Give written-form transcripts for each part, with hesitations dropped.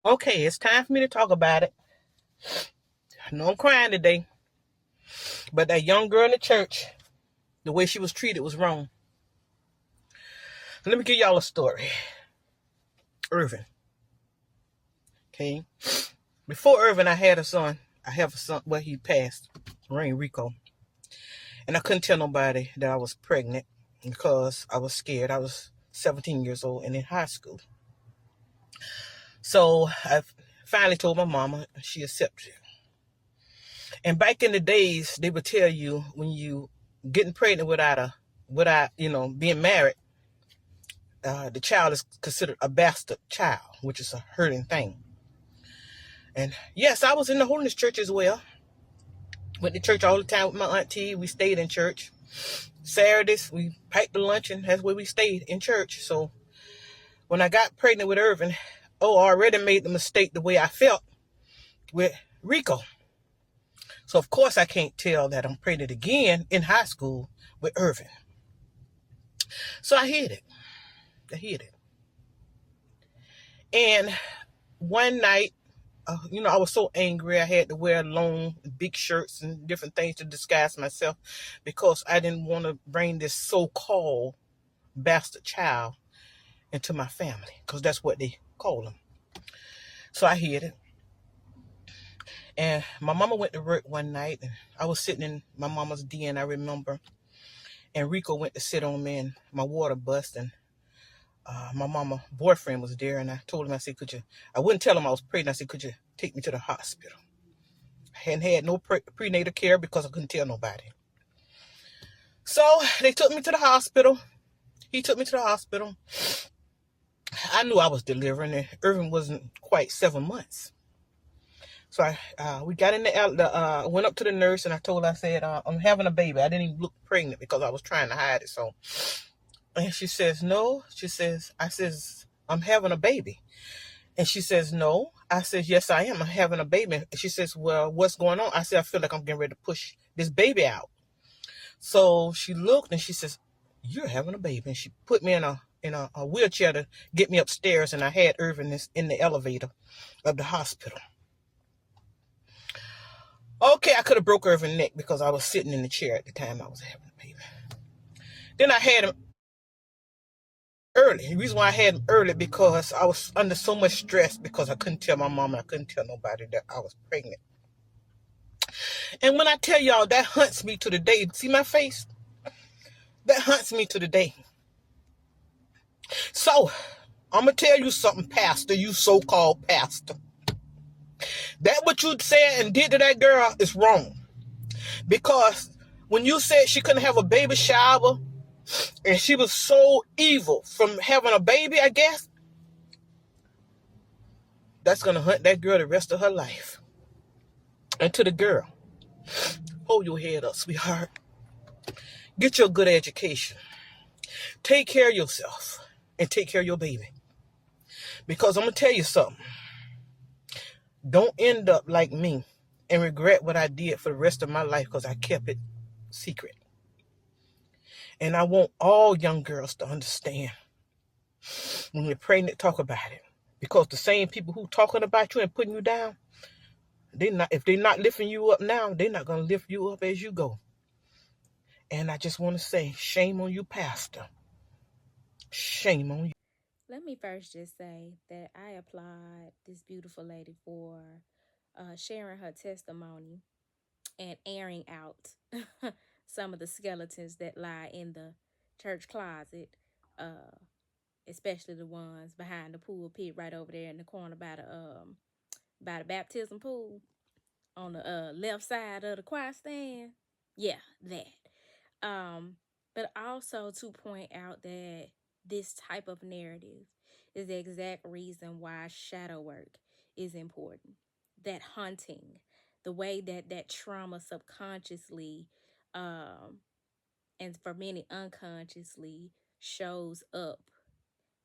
Okay, it's time for me to talk about it. I know I'm crying today, but that young girl in the church, the way she was treated was wrong. Let me give y'all a story. Irvin. Okay. Before Irvin, I had a son. I have a son. Well, he passed. Rain Rico. And I couldn't tell nobody that I was pregnant because I was scared. I was 17 years old and in high school. So I finally told my mama. She accepted it. And back in the days, they would tell you when you getting pregnant without being married, the child is considered a bastard child, which is a hurting thing. And yes, I was in the holiness church as well. Went to church all the time with my auntie. We stayed in church. Saturdays, we packed the lunch, and that's where we stayed in church. So when I got pregnant with Irvin, I already made the mistake the way I felt with Rico. So of course I can't tell that I'm pregnant again in high school with Irvin. So I hid it. And one night, I was so angry. I had to wear long, big shirts and different things to disguise myself because I didn't want to bring this so-called bastard child into my family, because that's what they call them. So I hid it. And my mama went to work one night, and I was sitting in my mama's den, I remember. And Rico went to sit on me, and my water bust, and my mama boyfriend was there, and I told him, I said, I wouldn't tell him I was pregnant. I said, could you take me to the hospital? I hadn't had no prenatal care because I couldn't tell nobody. So they took me to the hospital. He took me to the hospital. I knew I was delivering, and Irvin wasn't quite 7 months. So we got in went up to the nurse, and I told her, I said, I'm having a baby. I didn't even look pregnant because I was trying to hide it. So, and she says, no. I says, I'm having a baby. And she says, no. I says, yes, I am. I'm having a baby. And she says, well, what's going on? I said, I feel like I'm getting ready to push this baby out. So she looked and she says, you're having a baby. And she put me in a wheelchair to get me upstairs. And I had Irvin in the elevator of the hospital. Okay, I could have broke Irvin's neck because I was sitting in the chair at the time I was having a baby. Then I had him early. The reason why I had him early because I was under so much stress because I couldn't tell my mama, I couldn't tell nobody that I was pregnant. And when I tell y'all, that haunts me to the day. See my face? That haunts me to the day. So, I'm going to tell you something, pastor, you so-called pastor. That what you said and did to that girl is wrong. Because when you said she couldn't have a baby shower, and she was so evil from having a baby, I guess, that's going to haunt that girl the rest of her life. And to the girl, hold your head up, sweetheart. Get your good education. Take care of yourself and take care of your baby. Because I'm going to tell you something. Don't end up like me and regret what I did for the rest of my life because I kept it secret. And I want all young girls to understand, when you're pregnant, talk about it. Because the same people who talking about you and putting you down, if they're not lifting you up now, they're not going to lift you up as you go. And I just want to say, shame on you, pastor. Shame on you. Let me first just say that I applaud this beautiful lady for sharing her testimony and airing out some of the skeletons that lie in the church closet, uh, especially the ones behind the pulpit right over there in the corner by the baptism pool on the left side of the choir stand. Yeah, that. Um, but also to point out that this type of narrative is the exact reason why shadow work is important. That hunting, the way that that trauma subconsciously, and for many unconsciously, shows up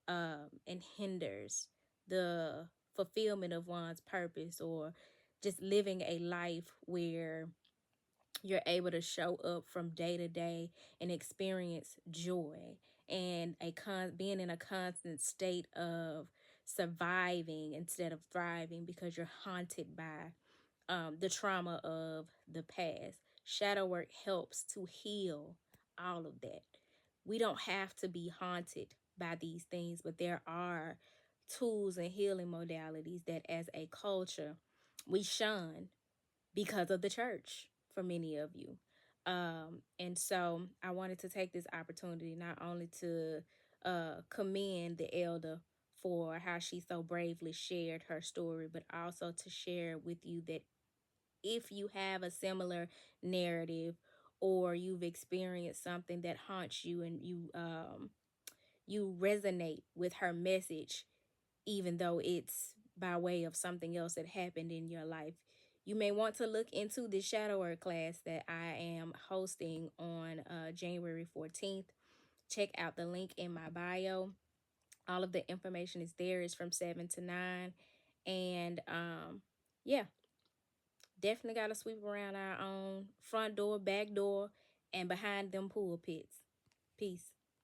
and hinders the fulfillment of one's purpose, or just living a life where you're able to show up from day to day and experience joy and being in a constant state of surviving instead of thriving because you're haunted by the trauma of the past. Shadow work helps to heal all of that. We don't have to be haunted by these things, but there are tools and healing modalities that as a culture we shun because of the church for many of you. And so I wanted to take this opportunity not only to commend the elder for how she so bravely shared her story, but also to share with you that if you have a similar narrative or you've experienced something that haunts you and you resonate with her message, even though it's by way of something else that happened in your life, you may want to look into the shadow work class that I am hosting on January 14th. Check out the link in my bio. All of the information is there. It's from 7 to 9. And yeah, definitely got to sweep around our own front door, back door, and behind them pulpits. Peace.